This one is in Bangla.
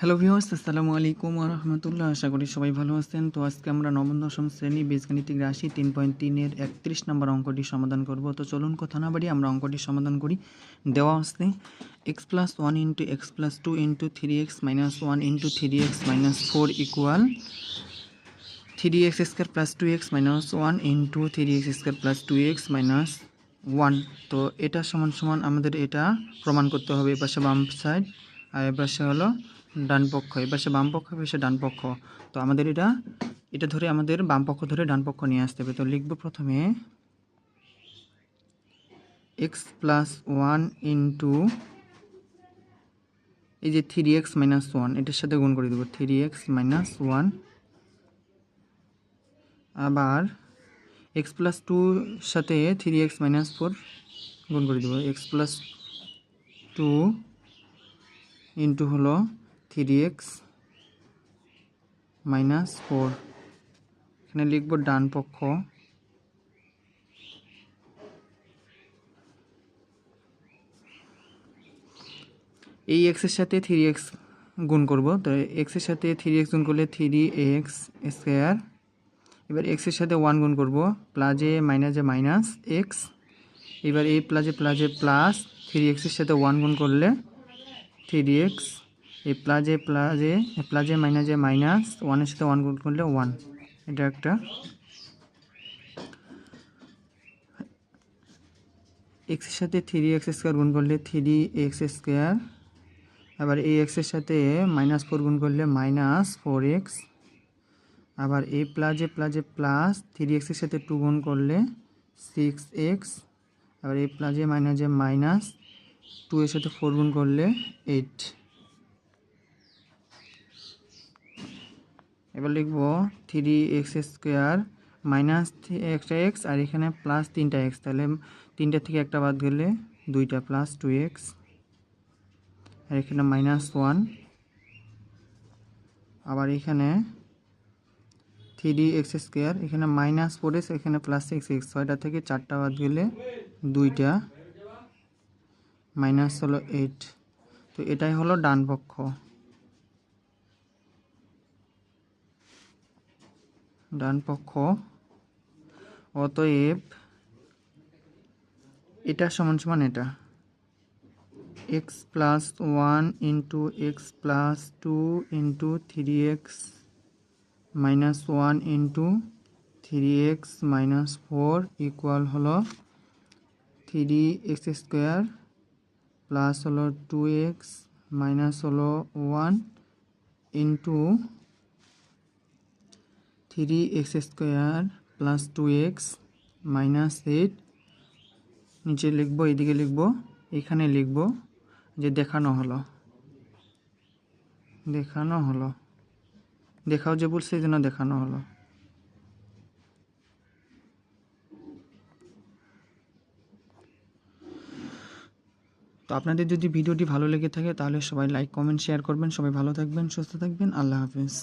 হ্যালো ভিউয়ার্স, আসসালামু আলাইকুম ওয়া রাহমাতুল্লাহ। আশা করি সবাই ভালো আছেন। তো আজকে আমরা নবম দশম শ্রেণী বীজগাণিতিক রাশি 3.3 এর 31 নম্বর অঙ্কটি সমাধান করব। তো চলুন কথা না বাড়িয়ে আমরা অঙ্কটি সমাধান করি। দেওয়া আছে x + 1 * x + 2 * 3x - 1 * 3x - 4 = 3x² + 2x - 1 * 3x² + 2x - 1। তো এটা সমান আমাদের এটা প্রমাণ করতে হবে। এই পাশে বাম সাইড আর এই পাশে হলো ডান পক্ষ। এই পাশে বাম পক্ষ, এই পাশে ডান পক্ষ। তো আমাদের এটা ধরে আমাদের বাম পক্ষ ধরে ডান পক্ষ নিয়ে আসতে হবে। তো লিখব প্রথমে x + 1 * এই যে 3x - 1 এটার সাথে গুণ করে দেব 3x - 1। আবার x + 2 সাথে 3x - 4 গুণ করে দেব x + 2 ইন্টু হলো 3x - 4। এখানে লিখব ডান পক্ষ। এই x এর সাথে 3x গুণ করব। তো x এর সাথে 3x গুণ করলে 3x²। এবার x এর সাথে 1 গুণ করব, প্লাসে মাইনাসে মাইনাস x। এবার এই প্লাসে প্লাস 3x এর সাথে 1 গুণ করলে 3x। এই প্লাসে মাইনাসে মাইনাস 1 এর সাথে 1 গুণ করলে 1। এটা একটা। x এর সাথে 3x² গুণ করলে 3x²। আবার এই x এর সাথে -4 গুণ করলে -4x। আবার এই প্লাসে প্লাস 3x এর সাথে 2 গুণ করলে 6x। আবার এই প্লাসে মাইনাসে মাইনাস 2 এর সাথে 4 গুণ করলে 8। এবার লিখব 3x² মাইনাস একটা x আর এখানে প্লাস 3টা x। তাহলে 3টা থেকে একটা বাদ গেলে 2টা প্লাস 2x আর এখানে -1। আবার এখানে 3x², এখানে -4x, এখানে +6x। 6টা থেকে 4টা বাদ গেলে 2টা মাইনাস হলো 8। তো এটাই হলো ডান পক্ষ। অতএব এটা সমান এটা x + 1 * x + 2 * 3x - 1 * 3x - 4 equal হলো 3x² প্লাস হলো 2x মাইনাস হলো 1 into 3x² plus 2x minus 8। নিচে লিখব, এদিকে লিখব, এখানে লিখব যে দেখানো হলো। দেখাও যে বলছে এই জন্য দেখানো হলো। তো আপনাদের যদি ভিডিওটি ভালো লেগে থাকে তাহলে সবাই লাইক, কমেন্ট, শেয়ার করবেন। সবাই ভালো থাকবেন, সুস্থ থাকবেন। আল্লাহ হাফেজ।